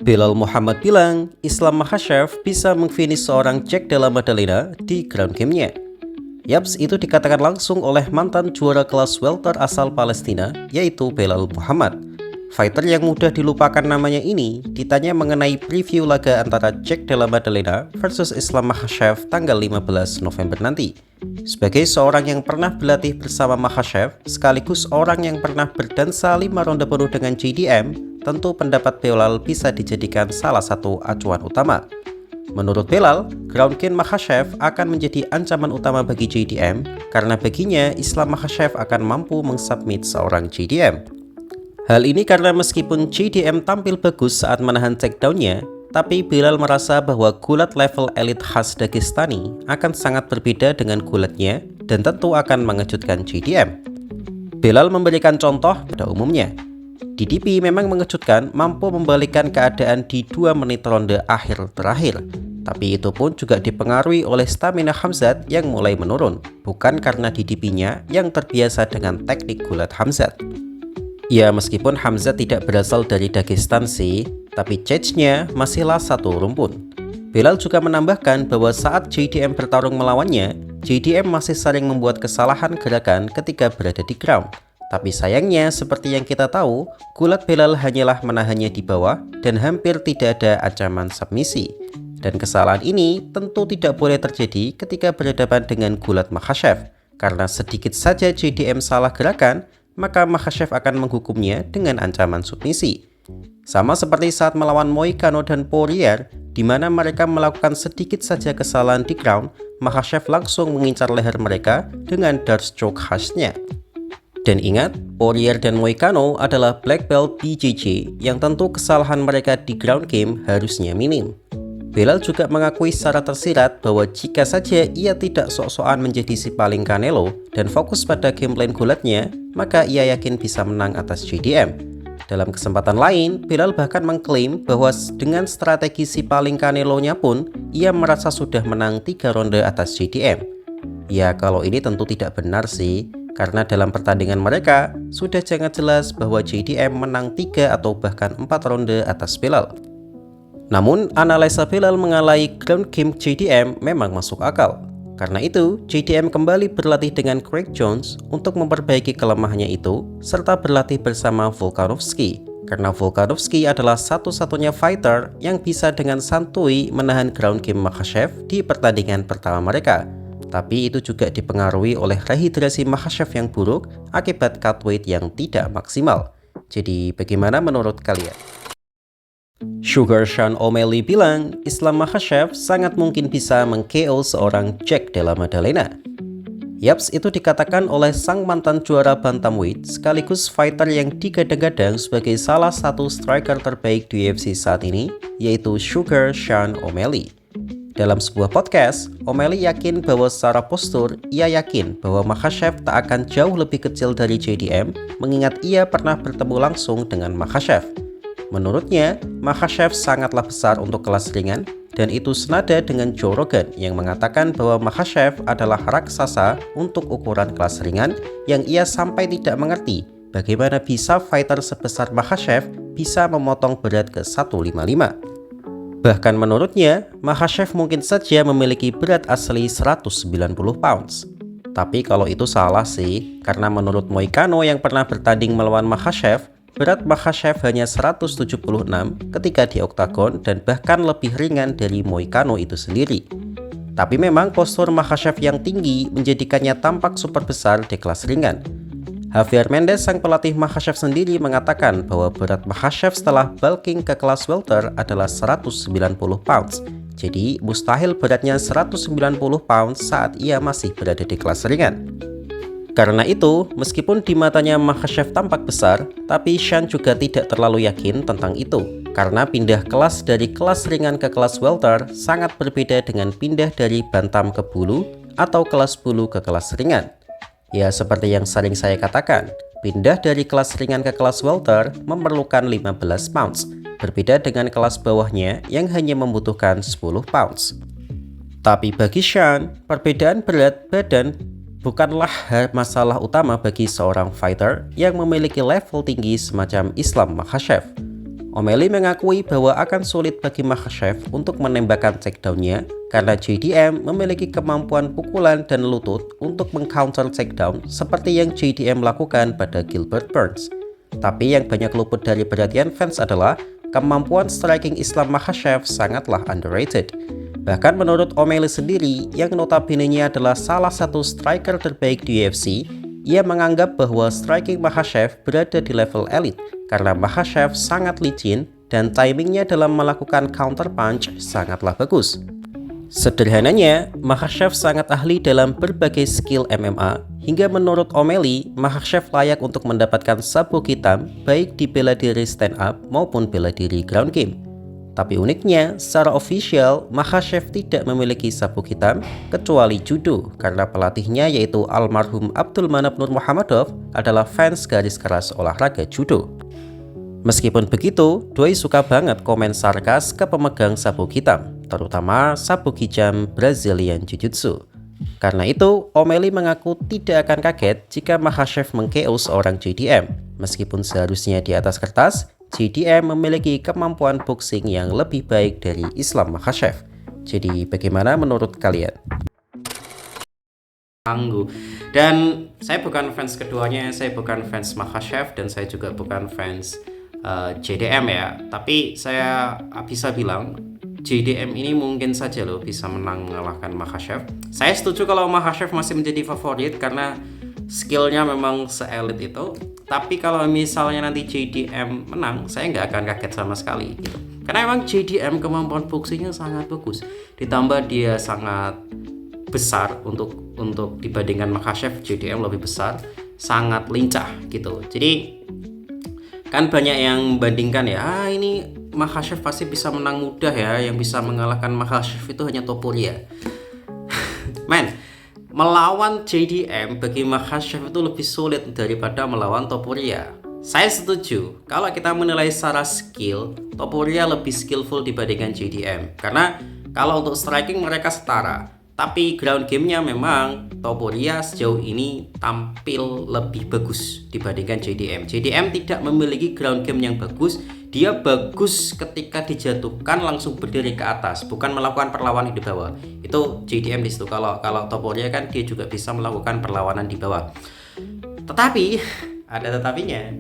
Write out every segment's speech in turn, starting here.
Belal Muhammad bilang Islam Makhachev bisa memfinish seorang Jack Della Maddalena di ground game-nya. Yaps, itu dikatakan langsung oleh mantan juara kelas welter asal Palestina, yaitu Belal Muhammad. Fighter yang mudah dilupakan namanya ini ditanya mengenai preview laga antara Jack Della Maddalena versus Islam Makhachev tanggal 15 November nanti. Sebagai seorang yang pernah berlatih bersama Makhachev, sekaligus orang yang pernah berdansa 5 ronde penuh dengan JDM, tentu pendapat Belal bisa dijadikan salah satu acuan utama. Menurut Belal, ground game Makhachev akan menjadi ancaman utama bagi JDM karena baginya Islam Makhachev akan mampu mengsubmit seorang JDM. Hal ini karena meskipun JDM tampil bagus saat menahan takedown-nya, tapi Belal merasa bahwa gulat level elit khas Dagestani akan sangat berbeda dengan gulatnya dan tentu akan mengejutkan JDM. Belal memberikan contoh pada umumnya. DDP memang mengejutkan, mampu membalikkan keadaan di 2 menit ronde akhir terakhir. Tapi itu pun juga dipengaruhi oleh stamina Khamzat yang mulai menurun, bukan karena DDP-nya yang terbiasa dengan teknik gulat Khamzat. Ya, meskipun Khamzat tidak berasal dari Dagestan sih, tapi Cage-nya masihlah satu rumpun. Belal juga menambahkan bahwa saat JDM bertarung melawannya, JDM masih sering membuat kesalahan gerakan ketika berada di ground. Tapi sayangnya, seperti yang kita tahu, gulat Belal hanyalah menahannya di bawah dan hampir tidak ada ancaman submisi. Dan kesalahan ini tentu tidak boleh terjadi ketika berhadapan dengan gulat Makhachev, karena sedikit saja JDM salah gerakan, maka Makhachev akan menghukumnya dengan ancaman submisi. Sama seperti saat melawan Moicano dan Poirier, di mana mereka melakukan sedikit saja kesalahan di ground, Makhachev langsung mengincar leher mereka dengan dart choke khasnya. Dan ingat, Poirier dan Moicano adalah black belt BJJ yang tentu kesalahan mereka di ground game harusnya minim. Belal juga mengakui secara tersirat bahwa jika saja ia tidak sok-sokan menjadi si paling Canelo dan fokus pada gameplan gulatnya, maka ia yakin bisa menang atas JDM. Dalam kesempatan lain, Belal bahkan mengklaim bahwa dengan strategi si paling Canelo-nya pun, ia merasa sudah menang 3 ronde atas JDM. Ya, kalau ini tentu tidak benar sih, karena dalam pertandingan mereka, sudah sangat jelas bahwa JDM menang 3 atau bahkan 4 ronde atas Belal. Namun, analisa Belal mengenai ground game JDM memang masuk akal. Karena itu, JDM kembali berlatih dengan Craig Jones untuk memperbaiki kelemahannya itu, serta berlatih bersama Volkanovski. Karena Volkanovski adalah satu-satunya fighter yang bisa dengan santuy menahan ground game Makhachev di pertandingan pertama mereka. Tapi itu juga dipengaruhi oleh rehidrasi Makhachev yang buruk akibat cut weight yang tidak maksimal. Jadi, bagaimana menurut kalian? Sugar Sean O'Malley bilang Islam Makhachev sangat mungkin bisa meng-KO seorang Jack Della Maddalena. Yaps, itu dikatakan oleh sang mantan juara bantamweight sekaligus fighter yang digadang-gadang sebagai salah satu striker terbaik di UFC saat ini, yaitu Sugar Sean O'Malley. Dalam sebuah podcast, O'Malley yakin bahwa secara postur, ia yakin bahwa Makhachev tak akan jauh lebih kecil dari JDM, mengingat ia pernah bertemu langsung dengan Makhachev. Menurutnya, Makhachev sangatlah besar untuk kelas ringan, dan itu senada dengan Joe Rogan yang mengatakan bahwa Makhachev adalah raksasa untuk ukuran kelas ringan yang ia sampai tidak mengerti bagaimana bisa fighter sebesar Makhachev bisa memotong berat ke 155. Bahkan menurutnya, Makhachev mungkin saja memiliki berat asli 190 pounds. Tapi kalau itu salah sih, karena menurut Moicano yang pernah bertanding melawan Makhachev, berat Makhachev hanya 176 ketika di oktagon dan bahkan lebih ringan dari Moicano itu sendiri. Tapi memang postur Makhachev yang tinggi menjadikannya tampak super besar di kelas ringan. Javier Mendez, sang pelatih Makhachev sendiri, mengatakan bahwa berat Makhachev setelah bulking ke kelas welter adalah 190 pounds. Jadi mustahil beratnya 190 pounds saat ia masih berada di kelas ringan. Karena itu, meskipun di matanya Makhachev tampak besar, tapi Sean juga tidak terlalu yakin tentang itu. Karena pindah kelas dari kelas ringan ke kelas welter sangat berbeda dengan pindah dari bantam ke bulu atau kelas bulu ke kelas ringan. Ya, seperti yang sering saya katakan, pindah dari kelas ringan ke kelas welter memerlukan 15 pounds, berbeda dengan kelas bawahnya yang hanya membutuhkan 10 pounds. Tapi bagi Sean, perbedaan berat badan bukanlah masalah utama bagi seorang fighter yang memiliki level tinggi semacam Islam Makhachev. O'Malley mengakui bahwa akan sulit bagi Makhachev untuk menembakkan takedown-nya karena JDM memiliki kemampuan pukulan dan lutut untuk meng-counter takedown seperti yang JDM lakukan pada Gilbert Burns. Tapi yang banyak luput dari perhatian fans adalah kemampuan striking Islam Makhachev sangatlah underrated. Bahkan menurut O'Malley sendiri, yang notabene-nya adalah salah satu striker terbaik di UFC, ia menganggap bahwa striking Makhachev berada di level elit karena Makhachev sangat licin dan timingnya dalam melakukan counter punch sangatlah bagus. Sederhananya, Makhachev sangat ahli dalam berbagai skill MMA, hingga menurut O'Malley, Makhachev layak untuk mendapatkan sabuk hitam baik di bela diri stand up maupun bela diri ground game. Tapi uniknya, secara official, Makhachev tidak memiliki sabuk hitam kecuali judo karena pelatihnya yaitu almarhum Abdul Manap Nurmuhammadov adalah fans garis keras olahraga judo. Meskipun begitu, Doi suka banget komen sarkas ke pemegang sabuk hitam, terutama sabuk hijau Brazilian Jiu-Jitsu. Karena itu, O'Malley mengaku tidak akan kaget jika Makhachev meng-KO seorang JDM, meskipun seharusnya di atas kertas, JDM memiliki kemampuan boxing yang lebih baik dari Islam Makhachev. Jadi bagaimana menurut kalian? Dan saya bukan fans keduanya, saya bukan fans Makhachev dan saya juga bukan fans JDM ya. Tapi saya bisa bilang JDM ini mungkin saja loh bisa mengalahkan Makhachev. Saya setuju kalau Makhachev masih menjadi favorit karena skillnya memang se-elit itu. Tapi kalau misalnya nanti JDM menang, saya nggak akan kaget sama sekali gitu. Karena emang JDM kemampuan boxingnya sangat bagus. Ditambah dia sangat besar untuk dibandingkan Makhachev, JDM lebih besar, sangat lincah gitu. Jadi kan banyak yang membandingkan ya, ini Makhachev pasti bisa menang mudah ya, yang bisa mengalahkan Makhachev itu hanya Topuria. Men, melawan JDM bagi Makhachev itu lebih sulit daripada melawan Topuria. Saya setuju, kalau kita menilai secara skill, Topuria lebih skillful dibandingkan JDM. Karena kalau untuk striking mereka setara. Tapi ground game-nya memang Topuria sejauh ini tampil lebih bagus dibandingkan JDM. JDM tidak memiliki ground game yang bagus. Dia bagus ketika dijatuhkan langsung berdiri ke atas, bukan melakukan perlawanan di bawah. Itu JDM di situ. Kalau Topuria kan dia juga bisa melakukan perlawanan di bawah. Tetapi ada tetapinya.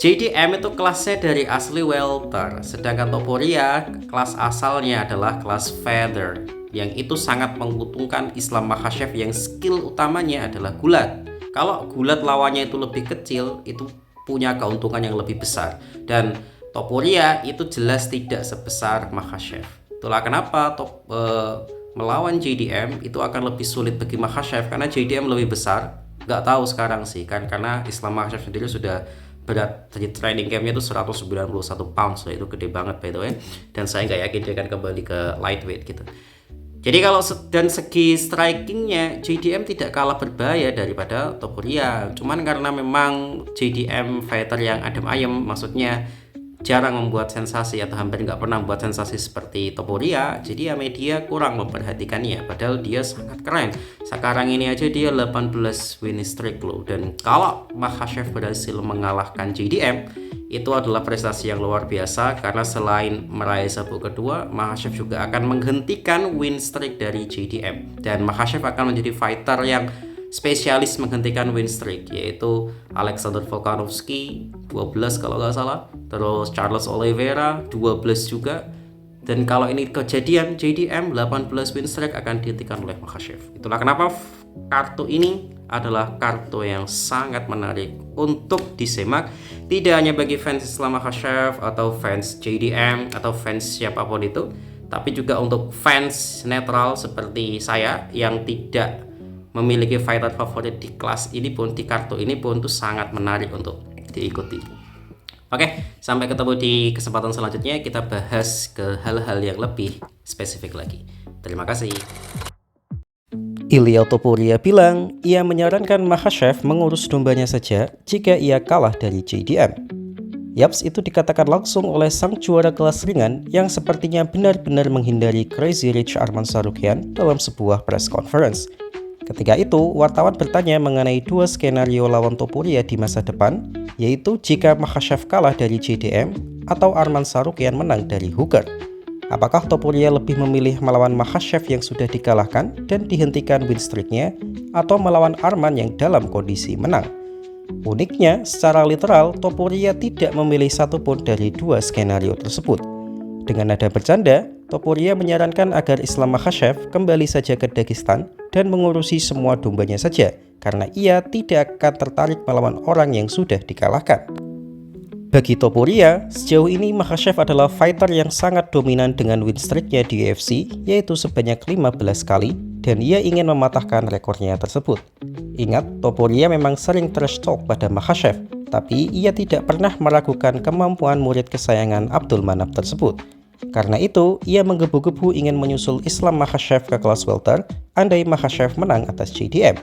JDM itu kelasnya dari asli welter, sedangkan Topuria kelas asalnya adalah kelas feather, yang itu sangat menguntungkan Islam Makhachev yang skill utamanya adalah gulat. Kalau gulat lawannya itu lebih kecil, itu punya keuntungan yang lebih besar. Dan Topuria itu jelas tidak sebesar Makhachev. Itulah kenapa melawan JDM itu akan lebih sulit bagi Makhachev karena JDM lebih besar. Nggak tahu sekarang sih kan, karena Islam Makhachev sendiri sudah berat dari training campnya itu 191 pounds, itu gede banget by the way. Dan saya nggak yakin dia akan kembali ke lightweight gitu. Jadi kalau dan segi strikingnya JDM tidak kalah berbahaya daripada Topuria. Cuman karena memang JDM fighter yang adem ayem, maksudnya jarang membuat sensasi atau hampir nggak pernah membuat sensasi seperti Topuria, jadi ya media kurang memperhatikannya. Padahal dia sangat keren. Sekarang ini aja dia 18 winning streak loh. Dan kalau Makhachev berhasil mengalahkan JDM, itu adalah prestasi yang luar biasa karena selain meraih sabuk kedua, Makhachev juga akan menghentikan win streak dari JDM. Dan Makhachev akan menjadi fighter yang spesialis menghentikan win streak, yaitu Alexander Volkanovski 12 kalau nggak salah, terus Charles Oliveira 12 juga. Dan kalau ini kejadian JDM 18 win streak akan dihentikan oleh Makhachev. Itulah kenapa kartu ini adalah kartu yang sangat menarik untuk disimak, tidak hanya bagi fans Islam Makhachev atau fans JDM atau fans siapapun itu, tapi juga untuk fans netral seperti saya yang tidak memiliki fighter favorit di kelas ini pun, di kartu ini pun itu sangat menarik untuk diikuti. Oke, sampai ketemu di kesempatan selanjutnya, kita bahas ke hal-hal yang lebih spesifik lagi. Terima kasih. Ilia Topuria bilang ia menyarankan Makhachev mengurus dombanya saja jika ia kalah dari JDM. Yaps, itu dikatakan langsung oleh sang juara kelas ringan yang sepertinya benar-benar menghindari Crazy Rich Arman Tsarukyan dalam sebuah press conference. Ketika itu, wartawan bertanya mengenai dua skenario lawan Topuria di masa depan, yaitu jika Makhachev kalah dari JDM atau Arman Tsarukyan menang dari Hooker. Apakah Topuria lebih memilih melawan Makhachev yang sudah dikalahkan dan dihentikan win streak-nya, atau melawan Arman yang dalam kondisi menang? Uniknya, secara literal, Topuria tidak memilih satupun dari dua skenario tersebut. Dengan nada bercanda, Topuria menyarankan agar Islam Makhachev kembali saja ke Dagestan dan mengurusi semua dombanya saja, karena ia tidak akan tertarik melawan orang yang sudah dikalahkan. Bagi Topuria, sejauh ini Makhachev adalah fighter yang sangat dominan dengan win streak-nya di UFC, yaitu sebanyak 15 kali, dan ia ingin mematahkan rekornya tersebut. Ingat, Topuria memang sering trash talk pada Makhachev, tapi ia tidak pernah meragukan kemampuan murid kesayangan Abdul Manap tersebut. Karena itu, ia menggebu-gebu ingin menyusul Islam Makhachev ke kelas welter andai Makhachev menang atas JDM.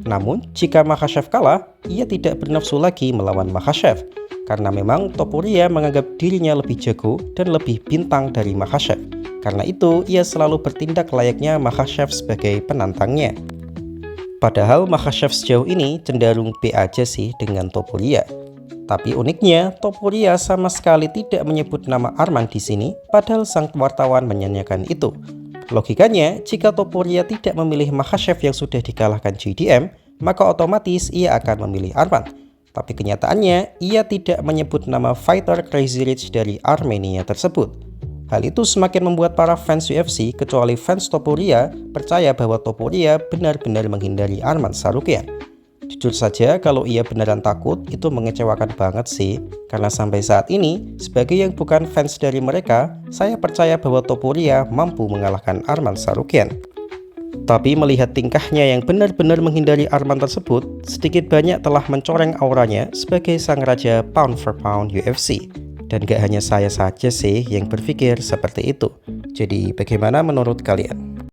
Namun, jika Makhachev kalah, ia tidak bernafsu lagi melawan Makhachev, karena memang Topuria menganggap dirinya lebih jago dan lebih bintang dari Makhachev. Karena itu, ia selalu bertindak layaknya Makhachev sebagai penantangnya. Padahal Makhachev sejauh ini cenderung B aja sih dengan Topuria. Tapi uniknya, Topuria sama sekali tidak menyebut nama Arman di sini, padahal sang wartawan menyanyikan itu. Logikanya, jika Topuria tidak memilih Makhachev yang sudah dikalahkan JDM, maka otomatis ia akan memilih Arman. Tapi kenyataannya, ia tidak menyebut nama fighter Crazy Rich dari Armenia tersebut. Hal itu semakin membuat para fans UFC, kecuali fans Topuria, percaya bahwa Topuria benar-benar menghindari Arman Tsarukyan. Jujur saja, kalau ia beneran takut, itu mengecewakan banget sih. Karena sampai saat ini, sebagai yang bukan fans dari mereka, saya percaya bahwa Topuria mampu mengalahkan Arman Tsarukyan. Tapi melihat tingkahnya yang benar-benar menghindari Arman tersebut, sedikit banyak telah mencoreng auranya sebagai sang raja pound for pound UFC. Dan gak hanya saya saja sih yang berpikir seperti itu. Jadi bagaimana menurut kalian?